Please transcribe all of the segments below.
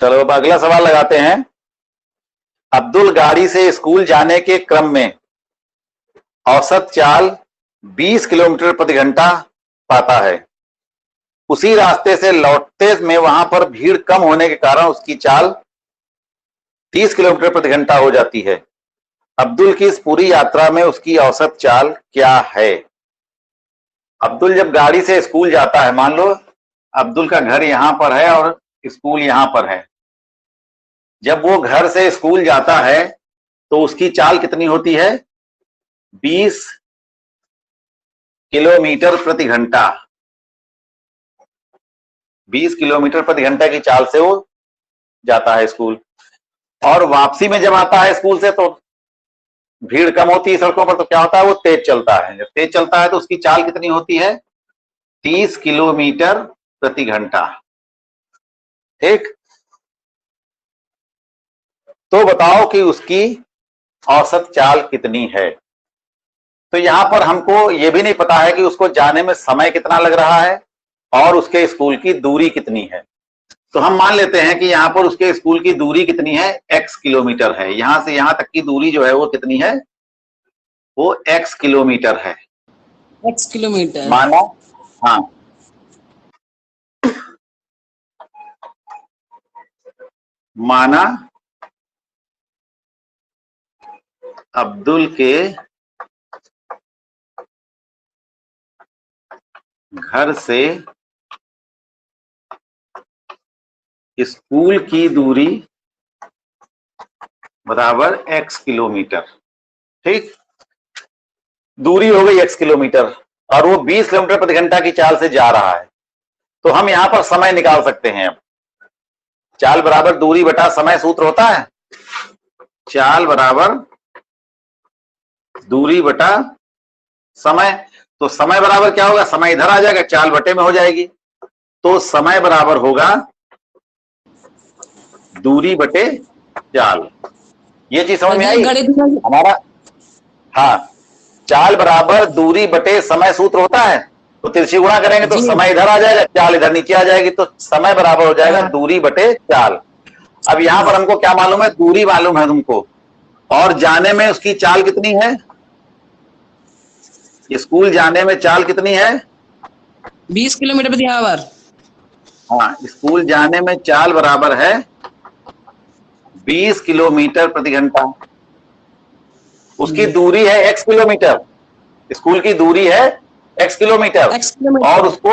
चलो अब अगला सवाल लगाते हैं। अब्दुल गाड़ी से स्कूल जाने के क्रम में औसत चाल 20 किलोमीटर प्रति घंटा पाता है। उसी रास्ते से लौटते में वहां पर भीड़ कम होने के कारण उसकी चाल 30 किलोमीटर प्रति घंटा हो जाती है। अब्दुल की इस पूरी यात्रा में उसकी औसत चाल क्या है? अब्दुल जब गाड़ी से स्कूल जाता है, मान लो अब्दुल का घर यहां पर है और स्कूल यहां पर है। जब वो घर से स्कूल जाता है तो उसकी चाल कितनी होती है? 20 किलोमीटर प्रति घंटा। 20 किलोमीटर प्रति घंटा की चाल से वो जाता है स्कूल। और वापसी में जब आता है स्कूल से तो भीड़ कम होती है सड़कों पर, तो क्या होता है, वो तेज चलता है। जब तेज चलता है तो उसकी चाल कितनी होती है? 30 किलोमीटर प्रति घंटा। ठीक, तो बताओ कि उसकी औसत चाल कितनी है। तो यहां पर हमको यह भी नहीं पता है कि उसको जाने में समय कितना लग रहा है और उसके स्कूल की दूरी कितनी है। तो हम मान लेते हैं कि यहां पर उसके स्कूल की दूरी कितनी है? x किलोमीटर है। यहां से यहां तक की दूरी जो है वो कितनी है? वो x किलोमीटर है। x किलोमीटर माना, हाँ, माना अब्दुल के घर से स्कूल की दूरी बराबर x किलोमीटर। ठीक, दूरी हो गई x किलोमीटर और वो 20 किलोमीटर प्रति घंटा की चाल से जा रहा है। तो हम यहां पर समय निकाल सकते हैं। अब चाल बराबर दूरी बटा समय सूत्र होता है। चाल बराबर दूरी बटा समय। तो समय बराबर क्या होगा? समय इधर आ जाएगा, चाल बटे में हो जाएगी। तो समय बराबर होगा दूरी बटे चाल। ये चीज समझ में आई हमारा? हाँ, चाल बराबर दूरी बटे समय सूत्र होता है। तो तिरछी गुणा करेंगे तो समय इधर आ जाएगा, चाल इधर नीचे आ जाएगी। तो समय बराबर हो जाएगा दूरी बटे चाल। अब यहां पर हमको क्या मालूम है? दूरी मालूम है तुमको, और जाने में उसकी चाल कितनी है? स्कूल जाने में चाल कितनी है? 20 किलोमीटर प्रति आवर। हाँ, स्कूल जाने में चाल बराबर है 20 किलोमीटर प्रति घंटा। उसकी दूरी है x किलोमीटर। स्कूल की दूरी है x किलोमीटर और उसको,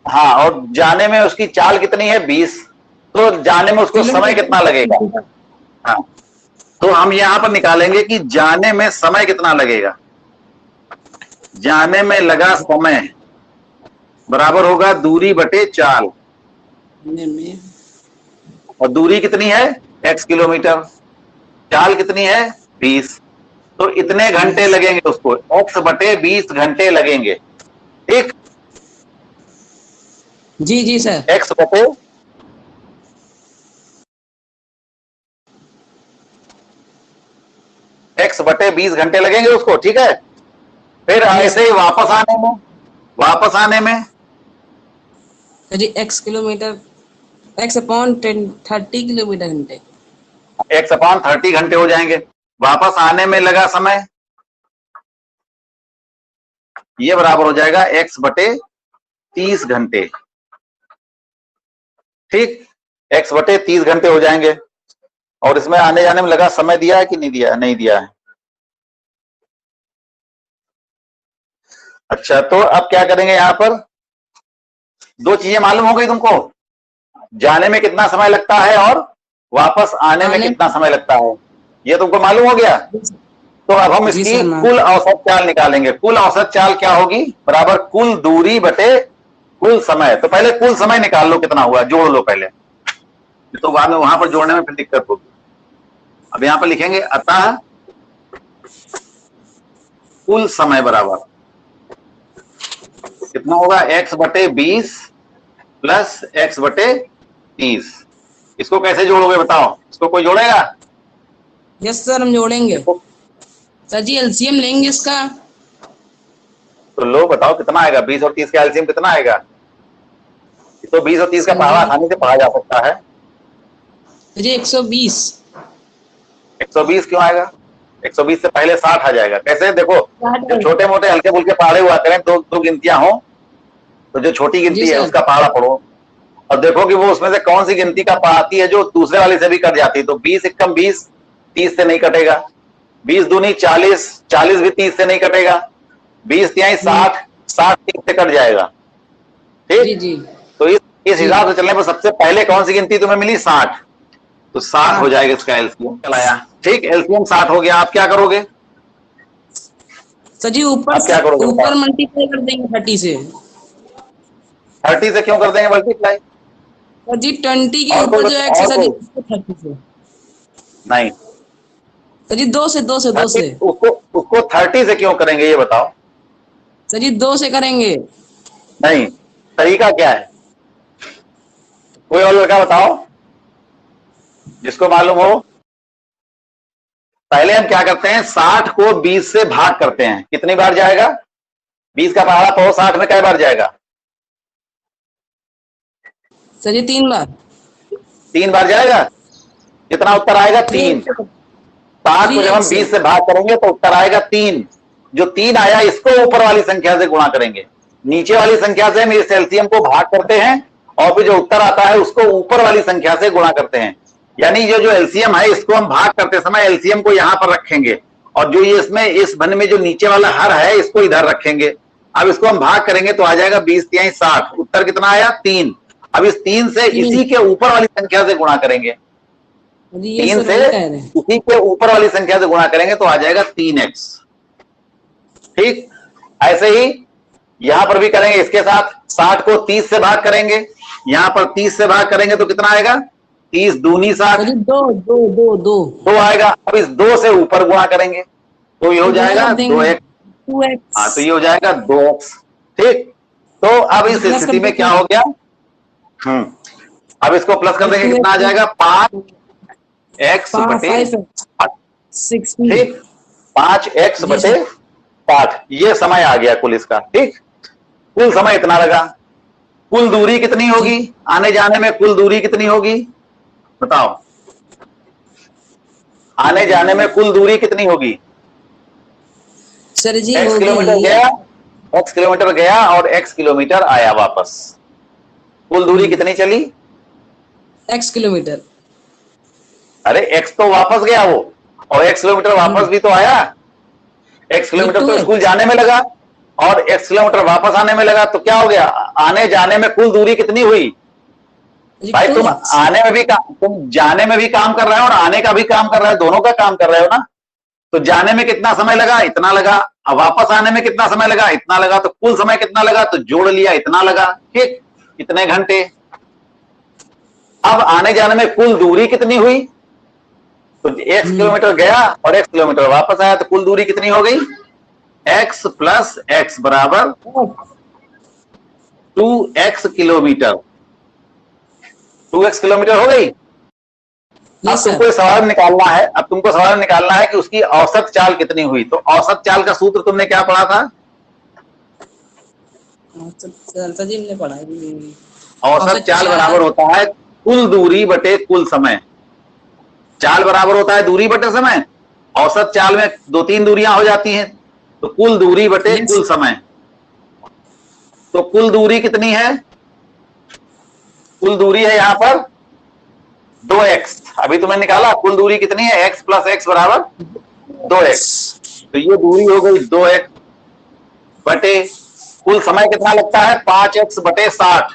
हाँ, और जाने में उसकी चाल कितनी है? 20। तो जाने में उसको समय कितना लगेगा? हाँ, तो हम यहां पर निकालेंगे कि जाने में समय कितना लगेगा। जाने में लगा समय बराबर होगा दूरी बटे चाल। और दूरी कितनी है? x kilometre. चाल कितनी है? 20। तो इतने घंटे लगेंगे उसको, x बटे 20 घंटे लगेंगे। ठीक, जी जी सर। x बटे 20 घंटे लगेंगे उसको। ठीक है, फिर ऐसे ही वापस आने में जी x kilometre, x upon 30 kilometre घंटे, x अपॉन 30 घंटे हो जाएंगे। वापस आने में लगा समय, ये बराबर हो जाएगा x बटे 30 घंटे। ठीक, x बटे 30 घंटे हो जाएंगे। और इसमें आने जाने में लगा समय दिया है कि नहीं दिया? नहीं दिया है। अच्छा, तो अब क्या करेंगे? यहां पर दो चीजें मालूम हो गई तुमको, जाने में कितना समय लगता है और वापस आने में कितना समय लगता है। ये तुमको मालूम हो गया। तो अब हम इसकी कुल औसत चाल निकालेंगे। कुल औसत चाल क्या होगी? बराबर कुल दूरी बटे कुल समय। तो पहले कुल समय निकाल लो कितना हुआ, जोड़ लो पहले, तो बाद में वहां पर जोड़ने में फिर दिक्कत होगी। अब यहां पर लिखेंगे अतः कुल समय बराबर कितना होगा? x बटे 20 प्लस x बटे 30। इसको कैसे जोड़ोगे बताओ? इसको कोई जोड़ेगा? यस सर, हम जोड़ेंगे। सर जी एलसीएम लेंगे इसका। तो लो बताओ कितना आएगा? 20 और 30 का एलसीएम कितना आएगा? तो 20 और 30 का पहाड़ा आसानी से पढ़ा जा सकता है। सर जी 120। 120 क्यों आएगा? 120 से पहले 60 आ जाएगा। कैसे? देखो, 60 जब छोटे मोटे हल्के फुल्के पहाड़े हुआ करें दो दो गिनतियां हो, तो जो छोटी जी गिनती है सर। उसका पहाड़ा पढ़ो और देखो कि वो उसमें से कौन सी गिनती का आती है जो दूसरे वाले से भी कट जाती है। तो 20 एकम 20, 30 से नहीं कटेगा। 20 दूनी 40, 40 भी 30 से नहीं कटेगा। 20 तिहाई 60, 60 30 से कट जाएगा। जी ठीक, जी तो इस जी। हिसाब से चलने पर सबसे पहले कौन सी गिनती तुम्हें मिली? 60। तो 60 हो 60। जाएगा इसका एलसीएम। चलाया, ठीक, एलसीएम 60 हो गया। आप क्या करोगे? सर जी अब क्या करोगे ऊपर बताओ? मल्टीप्लाई कर देंगे 30 से। 30 से क्यों कर देंगे मल्टीप्लाई? सर जी 20 के और कोई ऊपर जो एक्स है और सर जी कोई उसको 30 से। नहीं। सर जी 2 30 से। उसको उसको 30 से क्यों करेंगे ये बताओ? सर जी 2 से करेंगे। नहीं, तरीका क्या है? कोई और लड़का बताओ जिसको मालूम हो। पहले हम क्या करते हैं, 60 को 20 से भाग करते हैं। कितनी बार जाएगा? 20 का पहाड़ा पाओ 60 में कई बार जाएगा? सर जी 3 बार। 3 बार जाएगा। कितना उत्तर आएगा? सर जी 3। 1 से। 60 को जब हम 3x से। 20 से भाग करेंगे तो उत्तर आएगा 3। जो 3 आया इसको ऊपर वाली संख्या से गुणा करेंगे। नीचे वाली संख्या से हम इस एलसीएम को भाग करते हैं और फिर जो उत्तर आता है उसको ऊपर वाली संख्या से गुणा करते हैं। यानी ये जो एलसीएम है इसको हम भाग करते समय एलसीएम को यहां पर रखेंगे और जो ये इसमें इस भन में जो नीचे वाला हर है इसको इधर रखेंगे। अब इसको हम भाग करेंगे तो आ जाएगा 20 तिहाई 60। उत्तर कितना आया? 3। अब इस 3 से 3। इसी के ऊपर वाली संख्या से गुणा करेंगे। सर जी ये 3 सर से वही कह रहे हैं। इसी के ऊपर वाली संख्या से गुणा करेंगे तो आ जाएगा 3x। ठीक, ऐसे ही यहां पर भी करेंगे। इसके साथ 60 को 30 से भाग करेंगे, यहां पर 30 से भाग करेंगे तो कितना आएगा? 30 दूनी 60, सर जी 2 2 2 2 2 आएगा। अब इस 2 से ऊपर गुणा करेंगे तो ये हो गुणा जाएगा कर देंगे 2x। 2x। हाँ, तो ये हो जाएगा 2x। ठीक, तो अब इस प्लस कर स्थिति में क्या देंगे हो गया? अब इसको प्लस कर देंगे, कितना आ 2x जाएगा? 5x बटे 5x 60। ठीक, 5x जी बटे सर। 60। ये समय आ गया कुल इसका। ठीक, कुल समय इतना लगा। कुल दूरी कितनी होगी आने जाने में? कुल दूरी कितनी होगी बताओ? आने जाने में कुल दूरी कितनी होगी? सर जी x होगी किलोमीटर गया, x किलोमीटर गया और x किलोमीटर आया वापस। कुल दूरी कितनी चली? x kilometre. अरे x तो वापस गया वो, और x किलोमीटर वापस भी तो आया। x किलोमीटर तो 2x। स्कूल जाने में लगा और x किलोमीटर वापस आने में लगा। तो क्या हो गया? आने जाने में कुल दूरी कितनी हुई? भाई तुम 2x। आने में भी काम, तुम जाने में भी काम कर रहे हो और आने का भी काम कर रहे हो, दोनों का काम कर रहे हो ना। तो जाने में कितना समय लगा? इतना लगा। अब वापस आने में कितना समय लगा? इतना लगा। तो कुल समय कितना लगा? तो जोड़ लिया, इतना लगा। ठीक, कितने घंटे? अब आने जाने में कुल दूरी कितनी हुई? तो x किलोमीटर गया और x किलोमीटर वापस आया, तो कुल दूरी कितनी हो गई? x प्लस x बराबर 2x किलोमीटर। 2x किलोमीटर हो गई। अब तुमको सवाल निकालना है, अब तुमको सवाल निकालना है कि उसकी औसत चाल कितनी हुई। तो औसत चाल का सूत्र तुमने क्या पढ़ा था? सर जी हमने पढ़ा है। औसत चाल बराबर होता है कुल दूरी बटे कुल समय। चाल बराबर होता है दूरी बटे समय। औसत चाल में 2-3 दूरियां हो जाती हैं, तो कुल दूरी बटे कुल समय। तो कुल दूरी कितनी है? कुल दूरी है यहां पर 2x। अभी तुम्हें निकाला कुल दूरी कितनी है? x प्लस x बराबर 2x। तो ये दूरी हो गई 2x बटे कुल समय कितना लगता है? 5x बटे 60।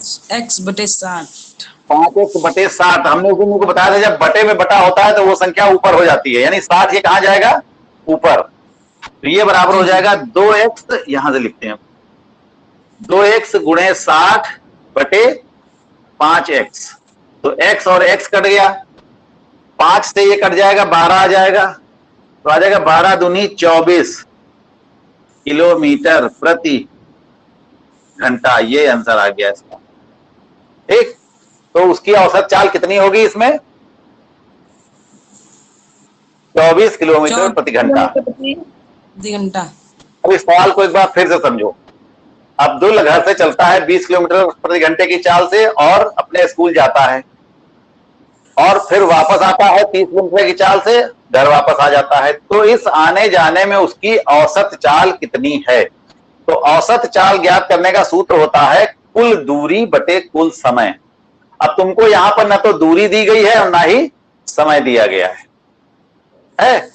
5x बटे 60। 5x बटे 60। हमने उस दिन को बताया था जब बटे में बटा होता है तो वो संख्या ऊपर हो जाती है, यानी 60 ये कहां जाएगा? ऊपर। तो ये बराबर हो जाएगा 2x, यहां से लिखते हैं 2x गुणे 60 बटे 5x। तो x और x कट गया, 5 से ये कट जाएगा, 12 आ जाएगा। तो आ जाएगा 12 दूनी 24 किलोमीटर प्रति घंटा। ये आंसर आ गया इसका। ठीक, तो उसकी औसत चाल कितनी होगी इसमें? 24 किलोमीटर प्रति घंटा। अब इस सवाल को एक बार फिर से समझो। अब्दुल घर से चलता है 20 किलोमीटर प्रति घंटे की चाल से और अपने स्कूल जाता है। और फिर वापस आता है 30 किलोमीटर की चाल से, घर वापस आ जाता है। तो इस आने जाने में उसकी औसत चाल कितनी है? तो औसत चाल ज्ञात करने का सूत्र होता है कुल दूरी बटे कुल समय। अब तुमको यहां पर ना तो दूरी दी गई है और ना ही समय दिया गया है?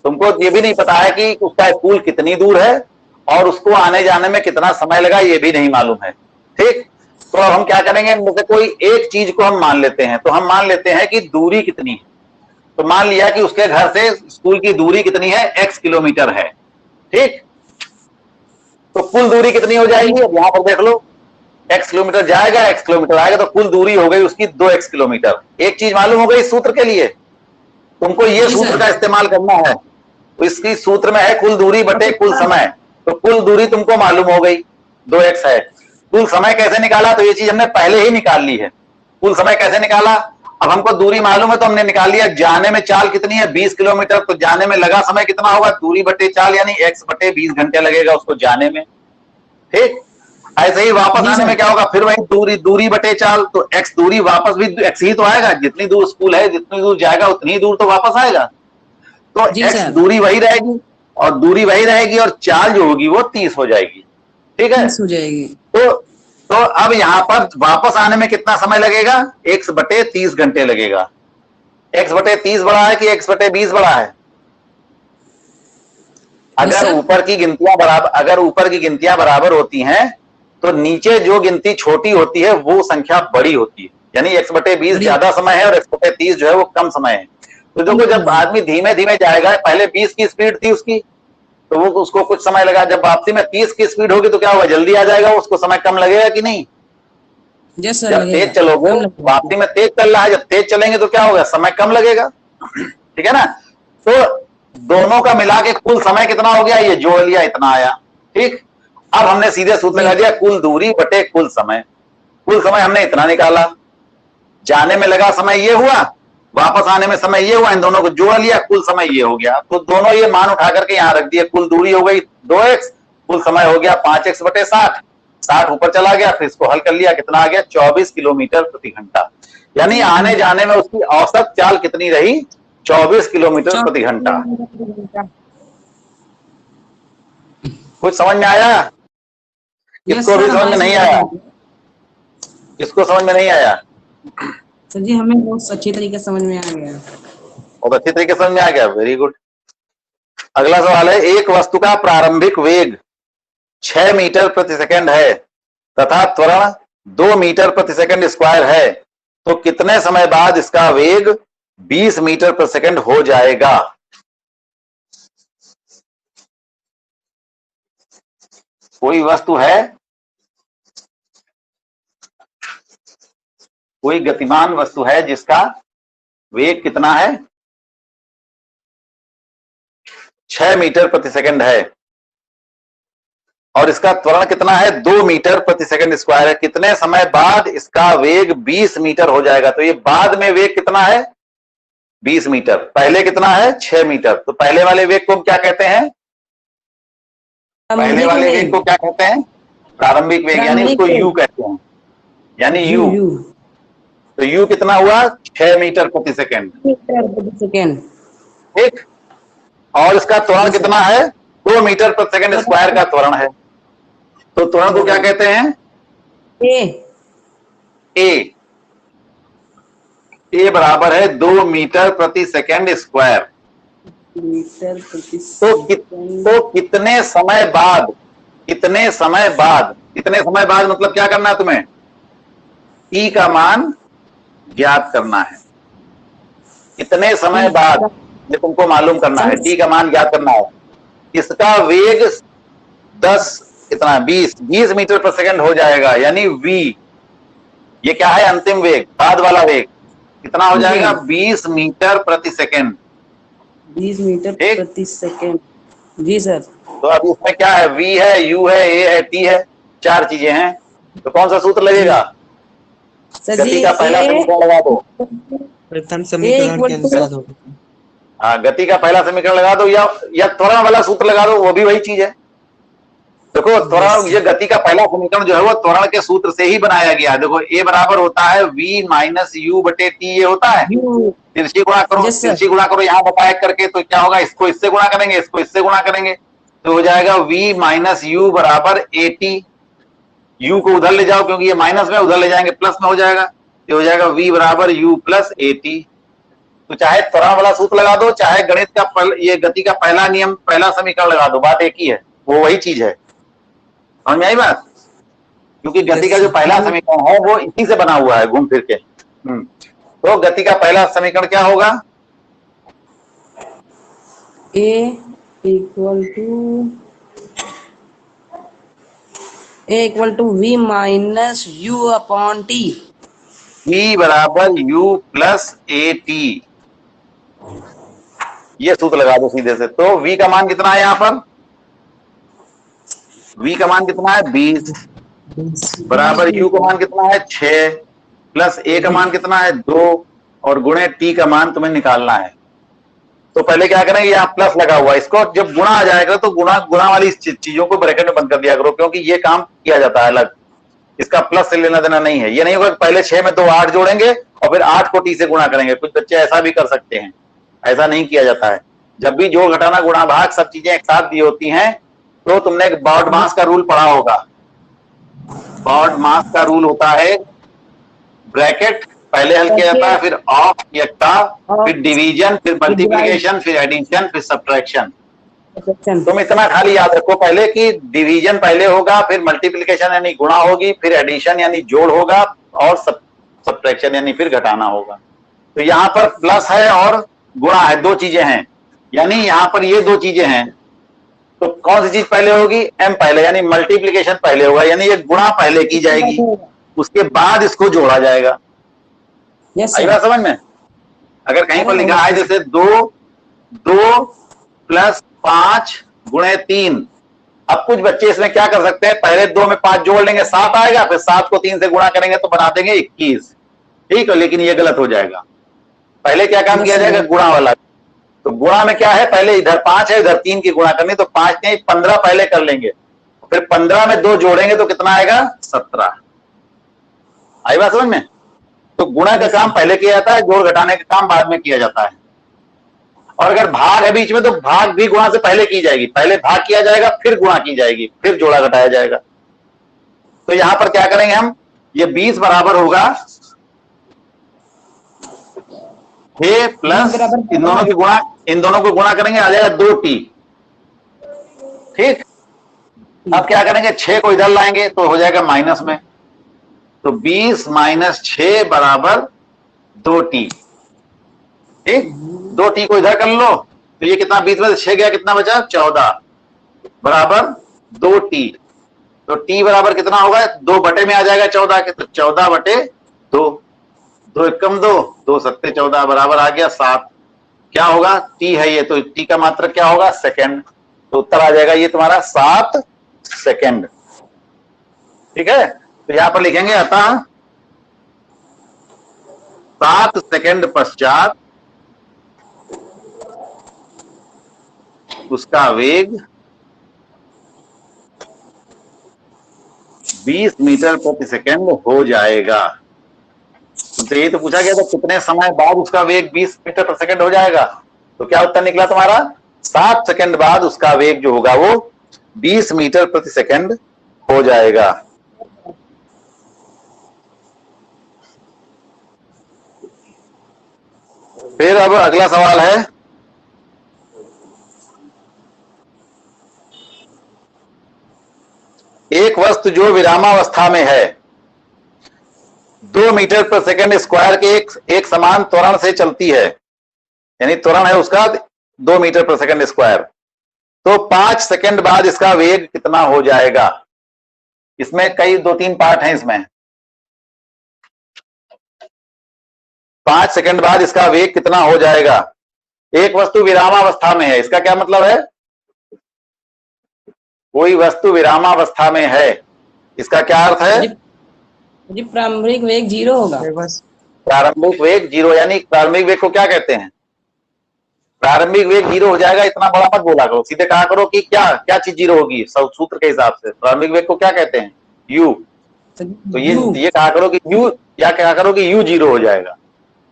तुमको ये भी नहीं पता है कि उसका स्कूल कितनी दूर है और उसको आने जाने में कितना समय लगा, ये भी नहीं मालूम है। ठीक, तो अब हम क्या करेंगे, इनमें से कोई एक चीज को हम मान लेते हैं। तो हम मान लेते हैं कि दूरी कितनी है। तो मान लिया कि उसके घर से स्कूल की दूरी कितनी है, x किलोमीटर है। ठीक, तो कुल दूरी कितनी हो जाएगी? अब यहां पर देख लो, x किलोमीटर जाएगा, x किलोमीटर आएगा, तो कुल दूरी हो गई उसकी 2x किलोमीटर। एक चीज मालूम हो गई इस सूत्र के लिए, तुमको ये सूत्र का इस्तेमाल करना है। तो इसकी सूत्र में है कुल दूरी बटे कुल समय। तो कुल दूरी तुमको मालूम हो गई 2x है। कुल समय कैसे निकाला? तो ये चीज हमने पहले ही निकाल ली है। कुल समय कैसे निकाला? अब हमको दूरी मालूम है तो हमने निकाल लिया। जाने में चाल कितनी है? 20 किलोमीटर। तो जाने में लगा समय कितना होगा? दूरी बटे चाल, यानी x बटे 20 घंटे लगेगा उसको जाने में। ठीक, ऐसे ही वापस आने में क्या होगा? फिर वही दूरी बटे चाल। तो x दूरी, वापस भी x ही तो आएगा। जितनी दूर स्कूल है, जितनी दूर जाएगा उतनी दूर तो वापस आएगा। तो x दूरी वही रहेगी और दूरी वही रहेगी और चाल जो होगी वो 30 हो जाएगी। ठीक है, 30 हो जाएगी। तो अब यहां पर वापस आने में कितना समय लगेगा? x बटे 30 घंटे लगेगा। x बटे 30 बड़ा है कि x बटे 20 बड़ा है? अगर ऊपर की गिनतियां बराबर होती हैं तो नीचे जो गिनती छोटी होती है वो संख्या बड़ी होती है। यानी x बटे 20 ज्यादा समय है और x बटे 30 जो है वो कम समय है। तो देखो, जब आदमी धीमे धीमे जाएगा, पहले 20 की स्पीड थी उसकी, तो वो उसको कुछ समय लगा। जब वापसी में 30 की स्पीड होगी तो क्या होगा? जल्दी आ जाएगा, उसको समय कम लगेगा कि नहीं? जब तेज चलोगे, वापसी में तेज चल रहा है, जब तेज चलेंगे तो क्या होगा? समय कम लगेगा। ठीक है ना? तो दोनों का मिला के कुल समय कितना हो गया? ये जोड़ लिया, इतना आया। ठीक, अब हमने सीधे सूत्र लगा दिया कुल दूरी बटे कुल समय। कुल समय हमने इतना निकाला, जाने में लगा समय ये हुआ, वापस आने में समय ये हुआ, इन दोनों को जोड़ लिया, कुल समय ये हो गया। तो दोनों ये मान उठा करके यहां रख दिए। कुल दूरी हो गई 2x, कुल समय हो गया 5x बटे 60। 60 ऊपर चला गया, फिर इसको हल कर लिया, कितना आ गया? 24 किलोमीटर प्रति घंटा। यानी आने जाने में उसकी औसत चाल कितनी रही? 24 किलोमीटर प्रति घंटा। कुछ समझ में आया? किसको भी समझ में नहीं आया? किसको समझ में नहीं आया? सर जी, हमें बहुत अच्छी तरीके समझ में आ गया। बहुत अच्छी तरीके समझ में आ गया, वेरी गुड। अगला सवाल है, एक वस्तु का प्रारंभिक वेग 6 मीटर प्रति सेकंड है तथा त्वरण 2 मीटर प्रति सेकंड स्क्वायर है, तो कितने समय बाद इसका वेग 20 मीटर प्रति सेकंड हो जाएगा? कोई वस्तु है, कोई गतिमान वस्तु है जिसका वेग कितना है? 6 मीटर प्रति सेकंड है और इसका त्वरण कितना है? 2 मीटर प्रति सेकंड स्क्वायर है। कितने समय बाद इसका वेग 20 मीटर हो जाएगा? तो ये बाद में वेग कितना है? 20 मीटर। पहले कितना है? 6 मीटर। तो पहले वाले वेग को क्या कहते हैं? पहले वाले वेग को क्या कहते हैं? प्रारंभिक वेग, यानी उसको u कहते हैं, यानी u। तो u कितना हुआ? 6 मीटर प्रति सेकंड। ठीक, और इसका त्वरण कितना है? 2 मीटर प्रति सेकंड स्क्वायर का त्वरण है। तो त्वरण को क्या कहते हैं? ए बराबर है 2 मीटर प्रति सेकंड स्क्वायर। तो कितने समय बाद मतलब क्या करना है तुम्हें? ई का मान ज्ञात करना है। कितने समय बाद ये तुमको मालूम करना है, टी का मान ज्ञात करना है। इसका वेग 20 मीटर प्रति सेकंड हो जाएगा, यानी v। ये क्या है? अंतिम वेग, बाद वाला वेग कितना हो जाएगा? 20 मीटर प्रति सेकंड। 20 मीटर प्रति सेकंड। जी सर। तो अब इसमें क्या है? v है, u है, a है, t है, 4 चीजें हैं। तो कौन सा सूत्र लगेगा? गति का पहला समीकरण लगा दो। प्रथम समीकरण के अनुसार होगा। हाँ, गति का पहला समीकरण लगा दो या त्वरण वाला सूत्र लगा दो, वो भी वही चीज है। देखो त्वरण, ये गति का पहला समीकरण जो है वो त्वरण के सूत्र से ही बनाया गया है। देखो a बराबर होता है v माइनस यू बटे टी, ये होता है। U तिरछी गुणा करो, Yes, sir. तिरछी गुणा करो यहाँ बताया करके, तो क्या होगा, इसको इससे गुणा करेंगे, इसको इससे गुणा करेंगे, तो हो जाएगा v माइनस यू बराबर ए टी। u को उधर ले जाओ क्योंकि ये माइनस में, उधर ले जाएंगे प्लस में हो जाएगा, तो हो जाएगा v बराबर u प्लस ए टी। तो चाहे त्वरण वाला सूत्र लगा दो, चाहे गणित का ये गति का पहला नियम, पहला समीकरण लगा दो, बात एक ही है, वो वही चीज है। समझ में आई बात? क्योंकि गति का जो पहला समीकरण है वो इसी से बना हुआ है, घूम फिर के। तो गति का पहला समीकरण क्या होगा? A equal to V minus U upon T। v बराबर u प्लस ए टी, ये सूत्र लगा दो सीधे से। तो v का मान कितना है यहाँ पर? v का मान कितना है? 20 बराबर u का मान कितना है? 6 प्लस a का मान कितना है? 2 और गुणे t का मान तुम्हें निकालना है। तो पहले क्या करेंगे, यहाँ प्लस लगा हुआ, इसको जब गुणा आ जाएगा तो गुणा गुणा वाली चीजों को ब्रैकेट में बंद कर दिया करो, क्योंकि ये काम किया जाता है अलग, इसका प्लस से लेना देना नहीं है। ये नहीं होगा कि पहले 6 में 2 8 जोड़ेंगे और फिर 8 को t से गुणा करेंगे। कुछ बच्चे ऐसा भी कर सकते हैं, ऐसा नहीं किया जाता है। जब भी जोड़ घटाना गुणा भाग सब चीजें एक साथ दी होती हैं, तो तुमने बॉडमास का रूल पढ़ा होगा। बॉडमास का रूल होता है ब्रैकेट पहले हल किया जाता है, फिर ऑफ एकता, फिर डिवीजन, फिर मल्टीप्लिकेशन, फिर एडिशन, फिर सब्ट्रैक्शन। तुम इतना खाली याद रखो पहले कि डिवीजन पहले होगा, फिर मल्टीप्लिकेशन यानी गुणा होगी, फिर एडिशन यानी जोड़ होगा, और सब्ट्रैक्शन यानी फिर घटाना होगा। तो यहाँ पर प्लस है और गुणा है, दो चीजें हैं, यानी यहाँ पर ये दो चीजें हैं। तो कौन सी चीज पहले होगी? m पहले, यानी मल्टीप्लिकेशन पहले होगा, यानी ये गुणा पहले की जाएगी, उसके बाद इसको जोड़ा जाएगा। आई बात समझ में? अगर कहीं पर लिखा है जैसे 2 प्लस 5 गुणे 3, अब कुछ बच्चे इसमें क्या कर सकते हैं, पहले 2 में 5 जोड़ लेंगे 7 आएगा, फिर 7 को 3 से गुणा करेंगे तो बना देंगे 21। ठीक है, लेकिन ये गलत हो जाएगा। पहले क्या काम किया जाएगा? गुणा वाला। तो गुणा में क्या है, पहले इधर 5 है, इधर 3 की गुणा करनी, तो 5 नहीं 15 पहले कर लेंगे, फिर 15 में 2 जोड़ेंगे तो कितना आएगा? 17। आई बात समझ में? तो गुणा का काम पहले किया जाता है, जोड़ घटाने का काम बाद में किया जाता है। और अगर भाग है बीच में तो भाग भी गुणा से पहले की जाएगी, पहले भाग किया जाएगा, फिर गुणा की जाएगी, फिर जोड़ा घटाया जाएगा। तो यहां पर क्या करेंगे हम, ये 20 बराबर होगा 6 प्लस इन दोनों को गुणा करेंगे, आ जाएगा 2t। ठीक, अब क्या करेंगे, 6 को इधर लाएंगे तो हो जाएगा माइनस में, तो 20 माइनस 6 बराबर 2t। ठीक, 2t को इधर कर लो, तो ये कितना, 20 में से 6 गया, कितना बचा? 14 बराबर 2t। तो t बराबर कितना होगा? 2 बटे में आ जाएगा 14 के, तो 14 बटे 2, 2 एकम 2, 2 सत्ते 14 बराबर आ गया 7। क्या होगा? t है ये, तो t का मात्रक क्या होगा? सेकंड। तो उत्तर आ जाएगा ये तुम्हारा 7 सेकंड। ठीक है, तो यहां पर लिखेंगे अतः 7 सेकंड पश्चात उसका वेग 20 मीटर प्रति सेकंड हो जाएगा। तो ये तो पूछा गया था कितने समय बाद उसका वेग 20 मीटर प्रति सेकंड हो जाएगा, तो क्या उत्तर निकला तुम्हारा? 7 सेकंड बाद उसका वेग जो होगा वो 20 मीटर प्रति सेकंड हो जाएगा। फिर अब अगला सवाल है, एक वस्तु जो विरामावस्था में है 2 मीटर पर सेकंड स्क्वायर के एक समान त्वरण से चलती है, यानी त्वरण है उसका 2 मीटर पर सेकंड स्क्वायर, तो 5 सेकंड बाद इसका वेग कितना हो जाएगा? इसमें कई 2-3 पार्ट हैं इसमें। 5 सेकंड बाद इसका वेग कितना हो जाएगा? एक वस्तु विरामावस्था में है, इसका क्या मतलब है? कोई वस्तु विरामावस्था में है, इसका क्या अर्थ है? जी प्रारंभिक वेग 0 होगा। बस प्रारंभिक वेग 0, यानी प्रारंभिक वेग को क्या कहते हैं? प्रारंभिक वेग 0 हो जाएगा, इतना बड़ा मत बोला करो, सीधे कहा करो कि क्या क्या चीज 0 होगी सब सूत्र के हिसाब से। प्रारंभिक वेग को क्या कहते हैं? u। तो ये कहा करो कि u, या कहा करो कि u 0 हो जाएगा,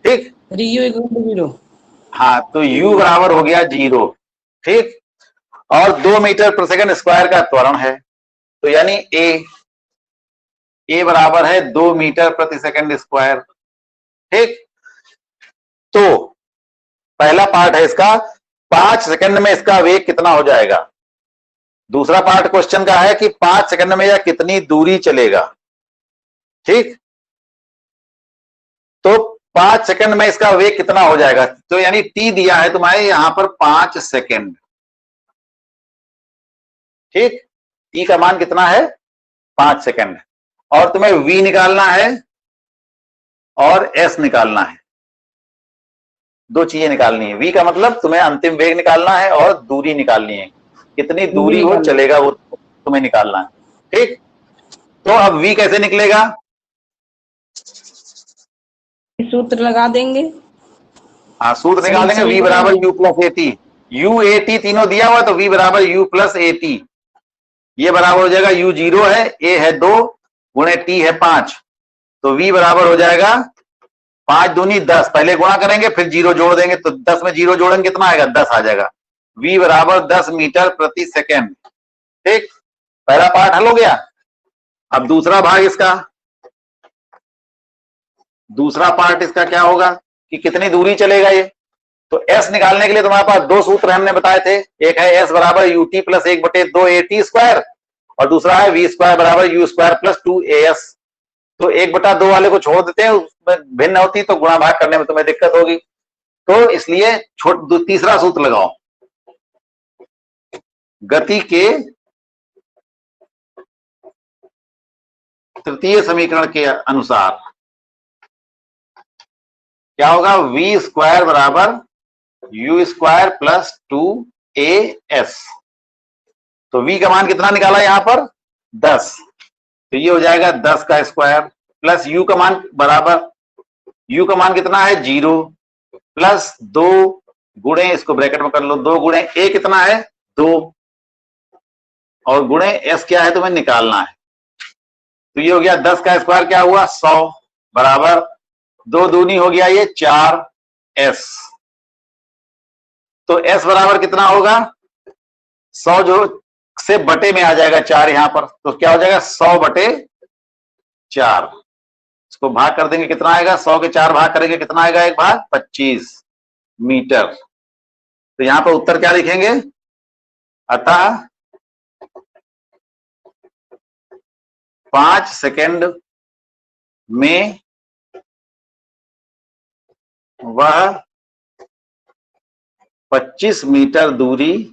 ठीक। U equal to 0। हाँ, तो u बराबर हो गया 0, ठीक। और 2 मीटर प्रति सेकंड स्क्वायर का त्वरण है, तो यानी a बराबर है 2 मीटर प्रति सेकंड स्क्वायर, ठीक। तो पहला पार्ट है इसका, 5 सेकंड में इसका वेग कितना हो जाएगा। दूसरा पार्ट क्वेश्चन का है कि 5 सेकंड में यह कितनी दूरी चलेगा, ठीक। तो 5 सेकंड में इसका वेग कितना हो जाएगा, तो यानी t दिया है तुम्हारे यहां पर 5 सेकंड, ठीक। t का मान कितना है? 5 सेकंड। और तुम्हें v निकालना है और s निकालना है, दो चीजें निकालनी है। v का मतलब तुम्हें अंतिम वेग निकालना है और दूरी निकालनी है, कितनी दूरी वो चलेगा वो तुम्हें निकालना है, ठीक। तो अब v कैसे निकलेगा? सूत्र लगा देंगे। हाँ, सूत्र निकालेंगे। v बराबर u plus eighty, u at तीनों दिया हुआ, तो v बराबर u प्लस एटी, ये बराबर हो जाएगा u 0 है, a है 2 गुणे t है 5, तो v बराबर हो जाएगा 5 दूनी 10, पहले गुणा करेंगे फिर 0 जोड़ देंगे, तो 10 में 0 जोड़ेंगे कितना आएगा? 10 आ जाएगा। v बराबर 10 मीटर प्रति सेकेंड, ठीक। पहला पार्ट हल हो गया। अब दूसरा भाग इसका, दूसरा पार्ट इसका क्या होगा कि कितनी दूरी चलेगा ये। तो s निकालने के लिए तुम्हारे पास दो सूत्र हमने बताए थे, एक है s बराबर ut प्लस 1/2 at स्क्वायर, और दूसरा है v स्क्वायर बराबर u स्क्वायर प्लस 2as। तो 1/2 वाले को छोड़ देते हैं, उसमें भिन्न होती तो गुणा भाग करने में तुम्हें दिक्कत होगी, तो इसलिए तीसरा सूत्र लगाओ। गति के तृतीय समीकरण के अनुसार क्या होगा? v स्क्वायर बराबर u स्क्वायर प्लस 2as। तो v का मान कितना निकाला यहां पर? 10, तो ये हो जाएगा 10 का स्क्वायर प्लस u का मान बराबर, u का मान कितना है? 0 प्लस 2 गुणे, इसको ब्रैकेट में कर लो, 2 गुणे a कितना है? 2, और गुणे s क्या है तुम्हें निकालना है। तो ये हो गया 10 का स्क्वायर क्या हुआ? 100 बराबर 2 दूनी हो गया ये 4s। तो s बराबर कितना होगा? 100 जो से बटे में आ जाएगा 4 यहां पर, तो क्या हो जाएगा? 100/4। इसको भाग कर देंगे, कितना आएगा? 100 के 4 भाग करेंगे, कितना आएगा? एक भाग 25 मीटर। तो यहां पर उत्तर क्या लिखेंगे? अतः 5 सेकंड में वह 25 मीटर दूरी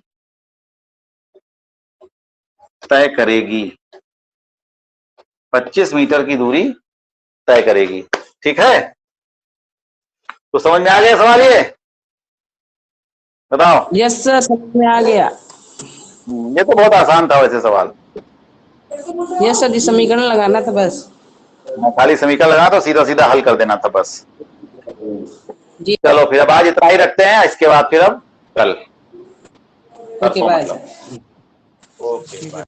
तय करेगी, 25 मीटर की दूरी तय करेगी, ठीक है। तो समझ में आ गया सवाल ये? बताओ। यस सर, समझ में आ गया। ये तो बहुत आसान था वैसे सवाल। यस सर, समीकरण लगाना था बस। खाली समीकरण लगा तो सीधा सीधा हल कर देना था बस। जी चलो फिर अब आज इतना ही रखते हैं, इसके बाद फिर अब कल। Okay bye. Okay bye.